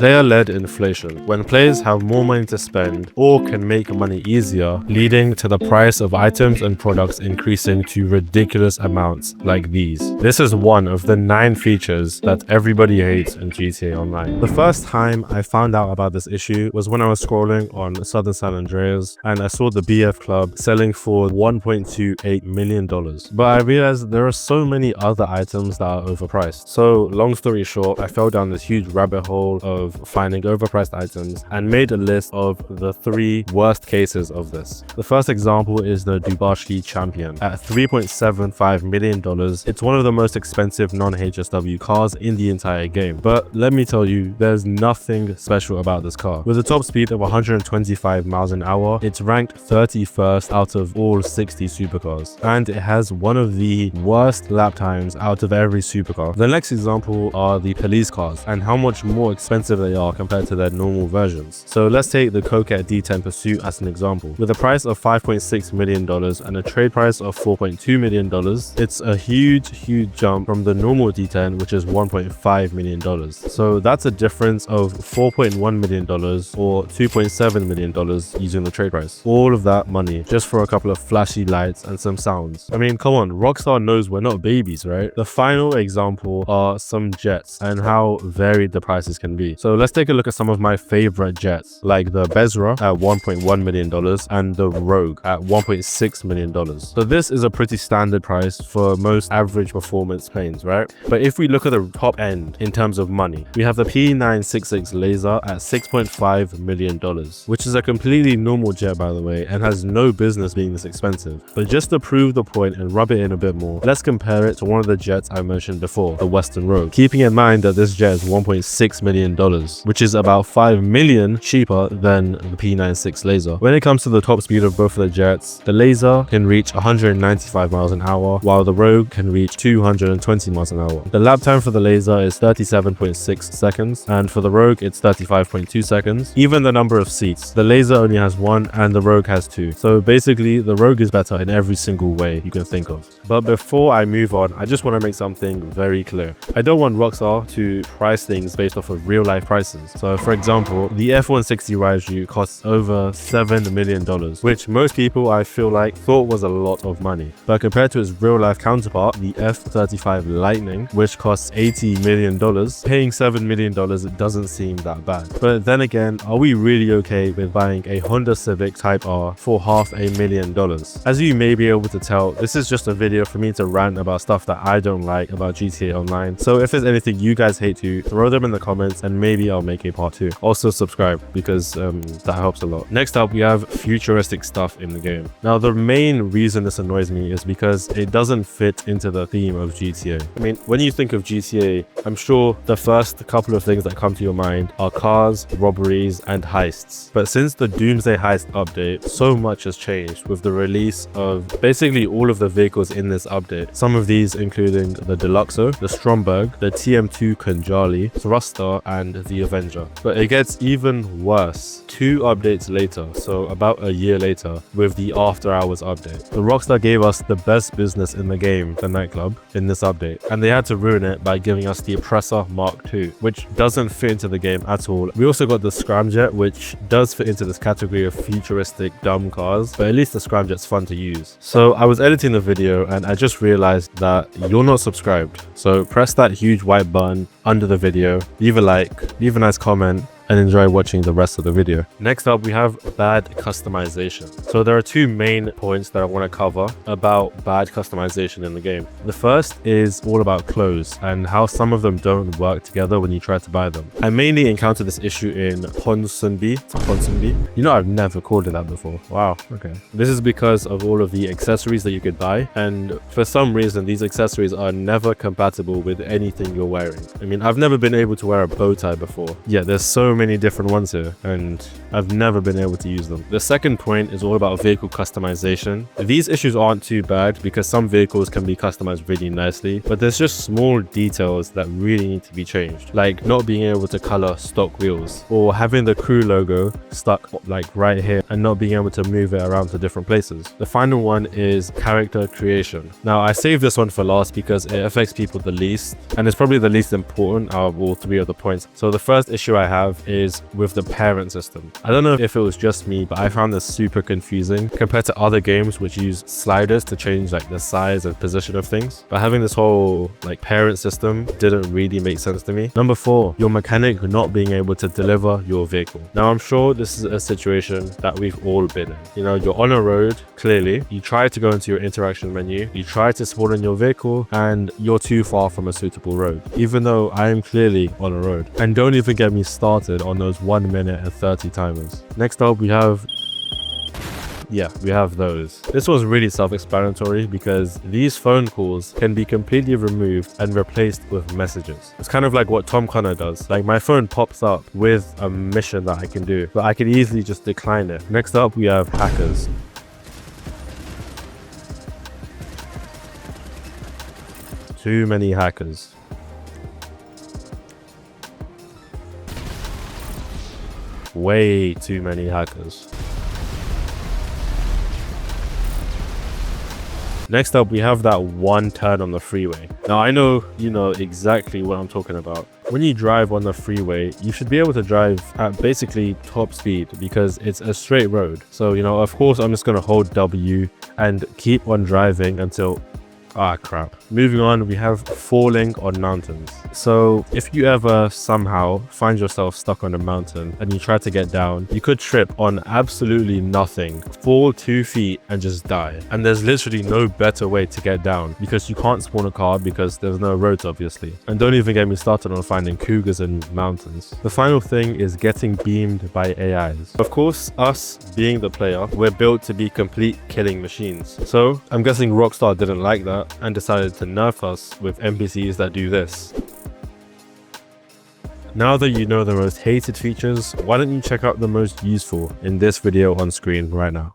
player-led inflation, when players have more money to spend or can make money easier, leading to the price of items and products increasing to ridiculous amounts like these. This is one of the 9 features that everybody hates in GTA Online. The first time I found out about this issue was when I was scrolling on Southern San Andreas and I saw the BF Club selling for $1.28 million. But I realized there are so many other items that are overpriced. So long story short, I fell down this huge rabbit hole of finding overpriced items and made a list of the 3 worst cases of this. The first example is the Dubashki Champion. At $3.75 million, it's one of the most expensive non-HSW cars in the entire game. But let me tell you, there's nothing special about this car. With a top speed of 125 miles an hour, it's ranked 31st out of all 60 supercars, and it has one of the worst lap times out of every supercar. The next example are the police cars and how much more expensive they are compared to their normal versions. So let's take the Coquette D10 Pursuit as an example. With a price of $5.6 million and a trade price of $4.2 million, it's a huge jump from the normal D10, which is $1.5 million. So that's a difference of $4.1 million or $2.7 million using the trade price. All of that money just for a couple of flashy lights and some sounds. I mean, come on, Rockstar knows we're not babies, right? The final example are some jets and how varied the prices can be. So let's take a look at some of my favorite jets, like the Bezra at $1.1 million and the Rogue at $1.6 million. So this is a pretty standard price for most average performance planes, right? But if we look at the top end in terms of money, we have the P966 Laser at $6.5 million, which is a completely normal jet, by the way, and has no business being this expensive. But just to prove the point and rub it in a bit more, let's compare it to one of the jets I mentioned before, the Western Rogue, keeping in mind that this jet is $1.6 million, which is about $5 million cheaper than the P96 Laser. When it comes to the top speed of both of the jets, the Laser can reach 195 miles an hour, while the Rogue can reach 220 miles an hour. The lap time for the Laser is 37.6 seconds, and for the Rogue, it's 35.2 seconds. Even the number of seats, the Laser only has 1 and the Rogue has 2. So basically, the Rogue is better in every single way you can think of. But before I move on, I just want to make something very clear. I don't want Rockstar to price things based off of real life prices. So for example, the F-160 Raiju costs over $7 million, which most people I feel like thought was a lot of money. But compared to its real life counterpart, the F-35 Lightning, which costs $80 million, paying $7 million doesn't seem that bad. But then again, are we really okay with buying a Honda Civic Type R for $500,000? As you may be able to tell, this is just a video for me to rant about stuff that I don't like about GTA Online. So if there's anything you guys hate to, throw them in the comments and maybe I'll make a part 2. Also subscribe because that helps a lot. Next up, we have futuristic stuff in the game. Now the main reason this annoys me is because it doesn't fit into the theme of GTA. I mean, when you think of GTA, I'm sure the first couple of things that come to your mind are cars, robberies, and heists. But since the Doomsday Heist update, so much has changed with the release of basically all of the vehicles in this update. Some of these including the Deluxo, the Stromberg, the TM2 Kunjali, Thruster, and the Avenger. But it gets even worse 2 updates later, so about a year later, with the After Hours update. The Rockstar gave us the best business in the game, the nightclub, in this update, and they had to ruin it by giving us the Oppressor Mark II, which doesn't fit into the game at all. We also got the Scramjet, which does fit into this category of futuristic dumb cars, but at least the Scramjet's fun to use. So I was editing the video and I just realized that you're not subscribed. So press that huge white button under the video, leave a like, leave a nice comment, and enjoy watching the rest of the video. Next up, we have bad customization. So there are 2 main points that I want to cover about bad customization in the game. The first is all about clothes and how some of them don't work together when you try to buy them. I mainly encountered this issue in Ponsonby. You know, I've never called it that before. Wow, okay. This is because of all of the accessories that you could buy, and for some reason these accessories are never compatible with anything you're wearing. I mean, I've never been able to wear a bow tie before. Yeah, there's so many many different ones here, and I've never been able to use them. The second point is all about vehicle customization. These issues aren't too bad because some vehicles can be customized really nicely, but there's just small details that really need to be changed, like not being able to color stock wheels, or having the crew logo stuck like right here and not being able to move it around to different places. The final one is character creation. Now I saved this one for last because it affects people the least, and it's probably the least important out of all three of the points. So the first issue I have is with the parent system. I don't know if it was just me, but I found this super confusing compared to other games which use sliders to change like the size and position of things. But having this whole like parent system didn't really make sense to me. Number 4, your mechanic not being able to deliver your vehicle. Now I'm sure this is a situation that we've all been in. You know, you're on a road, clearly, you try to go into your interaction menu, you try to spawn in your vehicle, and you're too far from a suitable road, even though I am clearly on a road. And don't even get me started on those 1 minute and 30 timers. Next up, we have those. This was really self-explanatory because these phone calls can be completely removed and replaced with messages. It's kind of like what Tom Connor does. Like my phone pops up with a mission that I can do, but I can easily just decline it. Next up, we have hackers. Too many hackers. Way too many hackers. Next up, we have that one turn on the freeway. Now, I know you know exactly what I'm talking about. When you drive on the freeway, you should be able to drive at basically top speed because it's a straight road. So, you know, of course, I'm just going to hold W and keep on driving until... ah, crap. Moving on, we have falling on mountains. So if you ever somehow find yourself stuck on a mountain and you try to get down, you could trip on absolutely nothing, fall 2 feet and just die. And there's literally no better way to get down because you can't spawn a car because there's no roads, obviously. And don't even get me started on finding cougars in mountains. The final thing is getting beamed by AIs. Of course, us being the player, we're built to be complete killing machines. So I'm guessing Rockstar didn't like that and decided to nerf us with NPCs that do this. Now that you know the most hated features, why don't you check out the most useful in this video on screen right now.